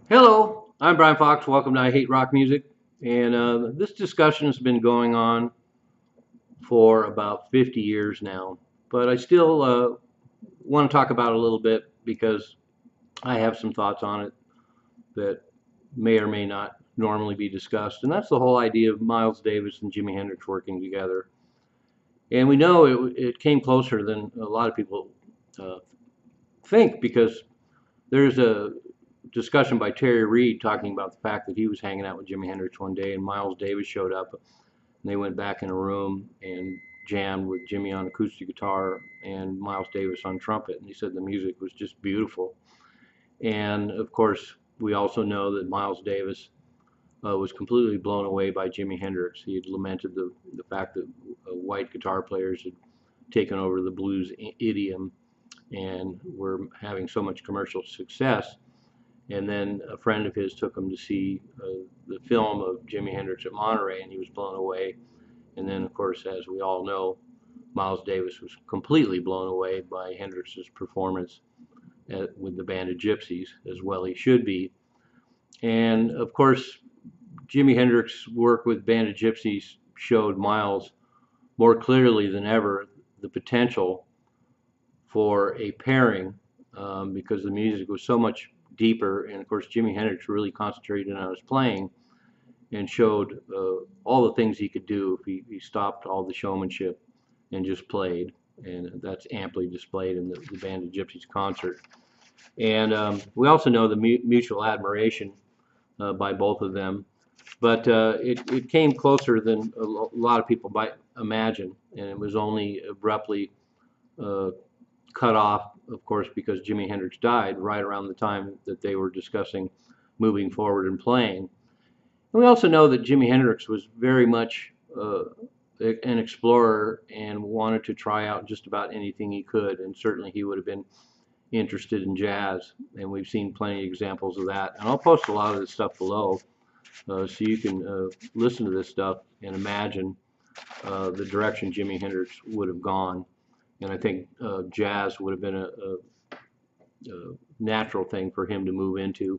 Hello, I'm Brian Fox. Welcome to I Hate Rock Music. And this discussion has been going on for about 50 years now. But I still want to talk about it a little bit because I have some thoughts on it that may or may not normally be discussed. And that's the whole idea of Miles Davis and Jimi Hendrix working together. And we know it came closer than a lot of people uh, think because there's a discussion by Terry Reid talking about the fact that he was hanging out with Jimi Hendrix one day and Miles Davis showed up and they went back in a room and jammed with Jimmy on acoustic guitar and Miles Davis on trumpet. And he said the music was just beautiful. And of course, we also know that Miles Davis was completely blown away by Jimi Hendrix. He had lamented the fact that white guitar players had taken over the blues idiom and were having so much commercial success. And then a friend of his took him to see the film of Jimi Hendrix at Monterey, and he was blown away. And then, of course, as we all know, Miles Davis was completely blown away by Hendrix's performance with the Band of Gypsies, as well he should be. And of course, Jimi Hendrix's work with Band of Gypsies showed Miles more clearly than ever the potential for a pairing because the music was so much deeper. And of course, Jimi Hendrix really concentrated on his playing and showed all the things he could do if he stopped all the showmanship and just played. And that's amply displayed in the Band of Gypsies concert. And we also know the mutual admiration by both of them. But it came closer than a lot of people might imagine. And it was only abruptly uh, cut off, of course, because Jimi Hendrix died right around the time that they were discussing moving forward and playing. And we also know that Jimi Hendrix was very much an explorer and wanted to try out just about anything he could, and certainly he would have been interested in jazz, and we've seen plenty of examples of that. And I'll post a lot of this stuff below so you can listen to this stuff and imagine the direction Jimi Hendrix would have gone. And I think jazz would have been a natural thing for him to move into,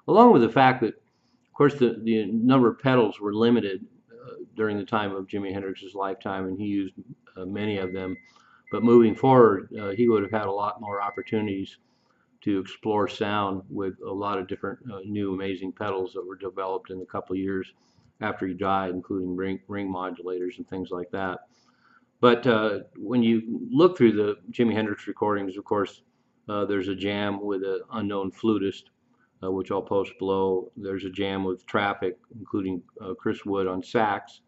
along with the fact that, of course, the number of pedals were limited during the time of Jimi Hendrix's lifetime, and he used many of them. But moving forward, he would have had a lot more opportunities to explore sound with a lot of different new amazing pedals that were developed in a couple of years after he died, including ring modulators and things like that. But when you look through the Jimi Hendrix recordings, of course, there's a jam with an unknown flutist, which I'll post below. There's a jam with Traffic, including Chris Wood on sax.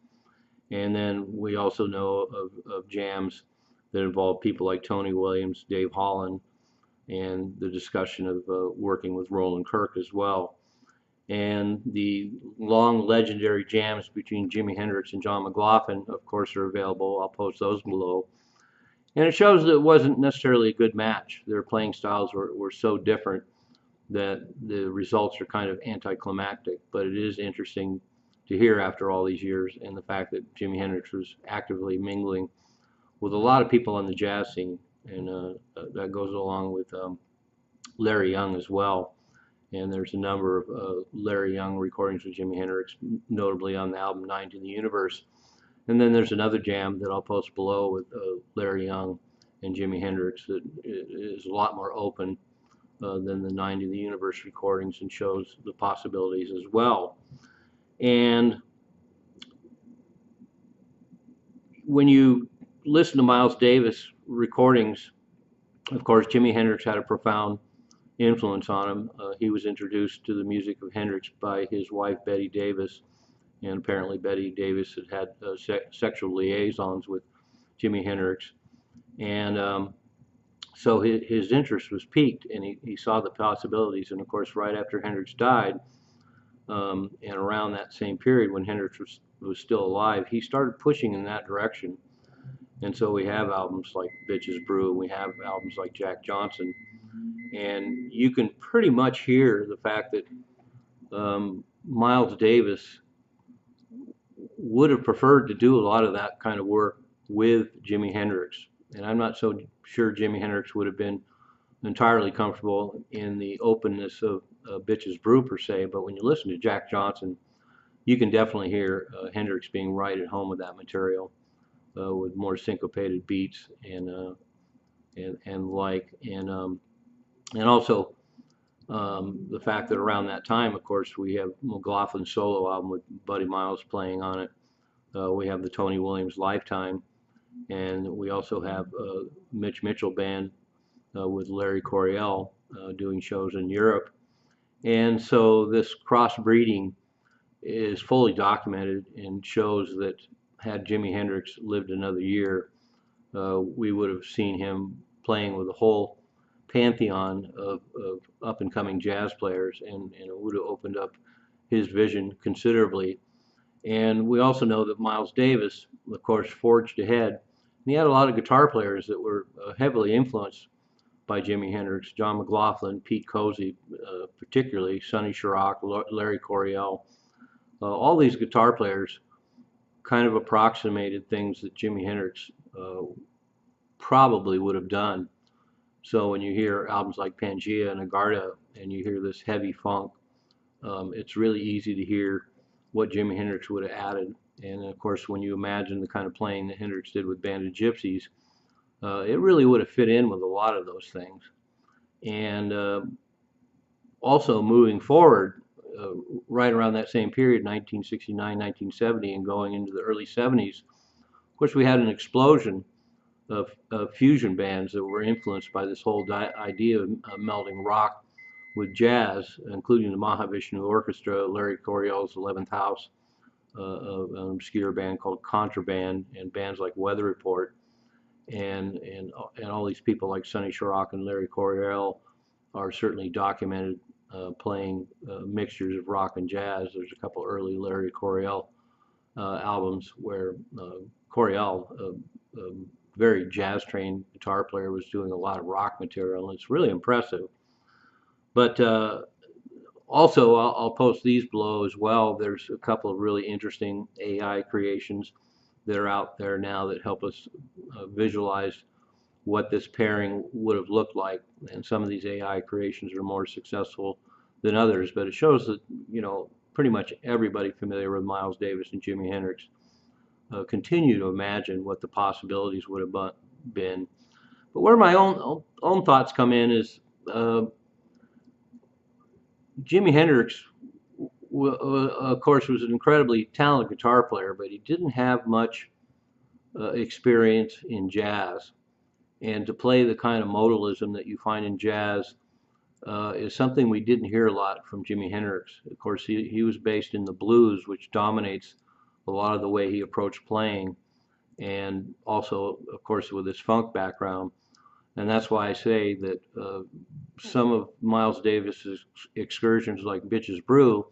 And then we also know of jams that involve people like Tony Williams, Dave Holland, and the discussion of working with Roland Kirk as well. And the long legendary jams between Jimi Hendrix and John McLaughlin, of course, are available. I'll post those below. And it shows that it wasn't necessarily a good match. Their playing styles were so different that the results are kind of anticlimactic. But it is interesting to hear after all these years, and the fact that Jimi Hendrix was actively mingling with a lot of people on the jazz scene. And that goes along with Larry Young as well. And there's a number of Larry Young recordings with Jimi Hendrix, notably on the album Nine to the Universe. And then there's another jam that I'll post below with Larry Young and Jimi Hendrix that is a lot more open than the Nine to the Universe recordings and shows the possibilities as well. And when you listen to Miles Davis recordings, of course, Jimi Hendrix had a profound influence on him. He was introduced to the music of Hendrix by his wife, Betty Davis, and apparently Betty Davis had sexual liaisons with Jimi Hendrix. And so his interest was piqued, and he saw the possibilities. And of course, right after Hendrix died, and around that same period when Hendrix was still alive, he started pushing in that direction. And so we have albums like Bitches Brew, and we have albums like Jack Johnson. And you can pretty much hear the fact that Miles Davis would have preferred to do a lot of that kind of work with Jimi Hendrix. And I'm not so sure Jimi Hendrix would have been entirely comfortable in the openness of Bitches Brew per se, but when you listen to Jack Johnson, you can definitely hear Hendrix being right at home with that material, with more syncopated beats and and also the fact that around that time, of course, we have McLaughlin's solo album with Buddy Miles playing on it. We have the Tony Williams Lifetime, and we also have Mitch Mitchell Band with Larry Coryell doing shows in Europe. And so this crossbreeding is fully documented and shows that had Jimi Hendrix lived another year, we would have seen him playing with a whole pantheon of up-and-coming jazz players, and it would have opened up his vision considerably. And we also know that Miles Davis, of course, forged ahead. And he had a lot of guitar players that were heavily influenced by Jimi Hendrix: John McLaughlin, Pete Cozy, particularly Sonny Chirac, Larry Coryell. All these guitar players kind of approximated things that Jimi Hendrix probably would have done. So when you hear albums like Pangea and Agartha and you hear this heavy funk, it's really easy to hear what Jimi Hendrix would have added. And of course, when you imagine the kind of playing that Hendrix did with Band of Gypsies, it really would have fit in with a lot of those things. And also moving forward, right around that same period, 1969, 1970, and going into the early 70s, of course, we had an explosion of fusion bands that were influenced by this whole idea of melding rock with jazz, including the Mahavishnu Orchestra, Larry Coryell's 11th House, an obscure band called Contraband, and bands like Weather Report, and all these people like Sonny Chirac and Larry Coryell are certainly documented playing mixtures of rock and jazz. There's a couple early Larry Coryell albums where Coryell, very jazz-trained guitar player, was doing a lot of rock material, and it's really impressive. But also, I'll post these below as well. There's a couple of really interesting AI creations that are out there now that help us visualize what this pairing would have looked like. And some of these AI creations are more successful than others, but it shows that, pretty much everybody familiar with Miles Davis and Jimi Hendrix continue to imagine what the possibilities would have been. But where my own thoughts come in is Jimi Hendrix, of course, was an incredibly talented guitar player, but he didn't have much experience in jazz. And to play the kind of modalism that you find in jazz is something we didn't hear a lot from Jimi Hendrix. Of course, he was based in the blues, which dominates a lot of the way he approached playing, and also, of course, with his funk background. And that's why I say that some of Miles Davis's excursions, like Bitches Brew,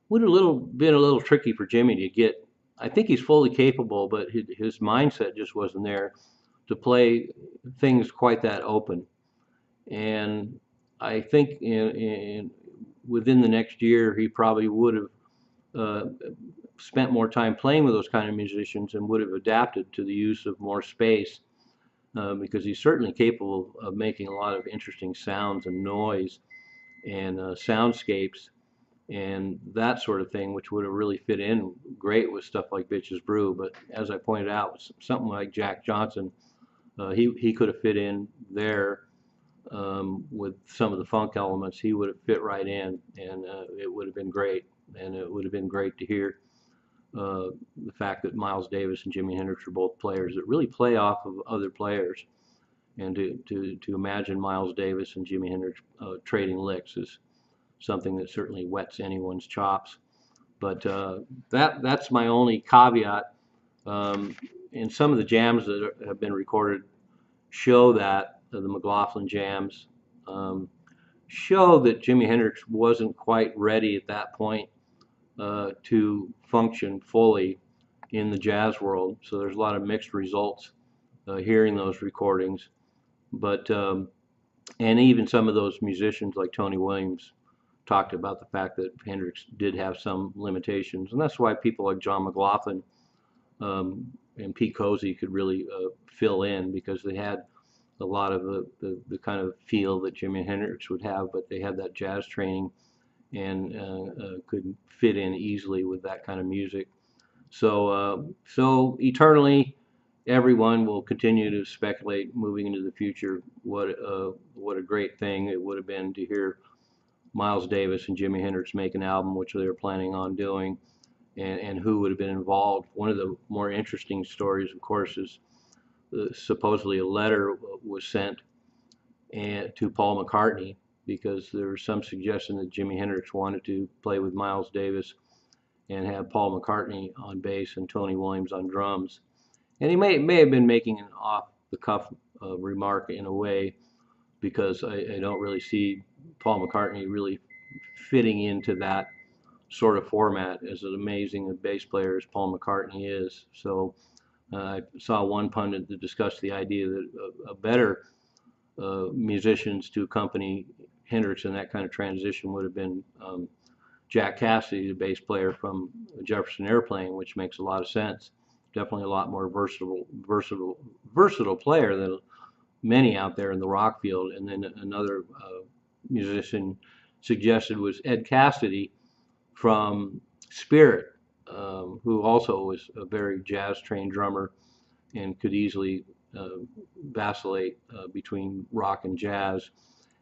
would have been a little tricky for Jimi to get. I think he's fully capable, but his mindset just wasn't there to play things quite that open. And I think within the next year, he probably would have spent more time playing with those kind of musicians and would have adapted to the use of more space, because he's certainly capable of making a lot of interesting sounds and noise and soundscapes and that sort of thing, which would have really fit in great with stuff like Bitches Brew. But as I pointed out, something like Jack Johnson, he could have fit in there with some of the funk elements. He would have fit right in, and it would have been great. And it would have been great to hear the fact that Miles Davis and Jimi Hendrix are both players that really play off of other players. And to imagine Miles Davis and Jimi Hendrix trading licks is something that certainly whets anyone's chops. But that's my only caveat. And some of the jams that have been recorded show that, the McLaughlin jams, show that Jimi Hendrix wasn't quite ready at that point to function fully in the jazz world. So there's a lot of mixed results hearing those recordings. But and even some of those musicians like Tony Williams talked about the fact that Hendrix did have some limitations, and that's why people like John McLaughlin and Pete Cozy could really fill in, because they had a lot of the kind of feel that Jimi Hendrix would have, but they had that jazz training and could fit in easily with that kind of music. So eternally, everyone will continue to speculate moving into the future what a great thing it would have been to hear Miles Davis and Jimi Hendrix make an album, which they were planning on doing, and who would have been involved. One of the more interesting stories, of course, is supposedly a letter was sent to Paul McCartney because there was some suggestion that Jimi Hendrix wanted to play with Miles Davis and have Paul McCartney on bass and Tony Williams on drums. And he may have been making an off-the-cuff remark in a way, because I don't really see Paul McCartney really fitting into that sort of format as an amazing a bass player as Paul McCartney is. So I saw one pundit that discussed the idea that a better musicians to accompany Hendrix in that kind of transition would have been Jack Cassidy, the bass player from Jefferson Airplane, which makes a lot of sense. Definitely a lot more versatile player than many out there in the rock field. And then another musician suggested was Ed Cassidy from Spirit, who also was a very jazz-trained drummer and could easily vacillate between rock and jazz.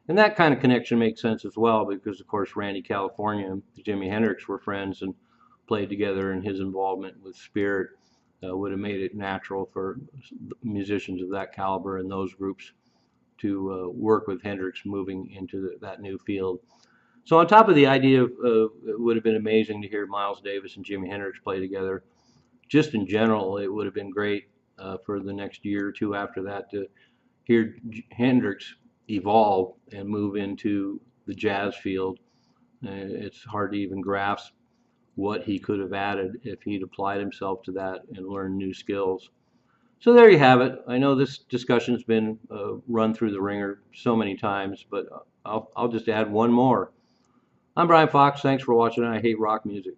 And that kind of connection makes sense as well, because of course Randy California and Jimi Hendrix were friends and played together, and his involvement with Spirit would have made it natural for musicians of that caliber and those groups to work with Hendrix moving into that new field. So on top of the idea of it would have been amazing to hear Miles Davis and Jimi Hendrix play together, just in general it would have been great for the next year or two after that to hear Hendrix evolve and move into the jazz field. It's hard to even grasp what he could have added if he'd applied himself to that and learned new skills. So there you have it. I know this discussion's been run through the ringer so many times, but I'll just add one more. I'm Brian Fox. Thanks for watching. I Hate Rock Music.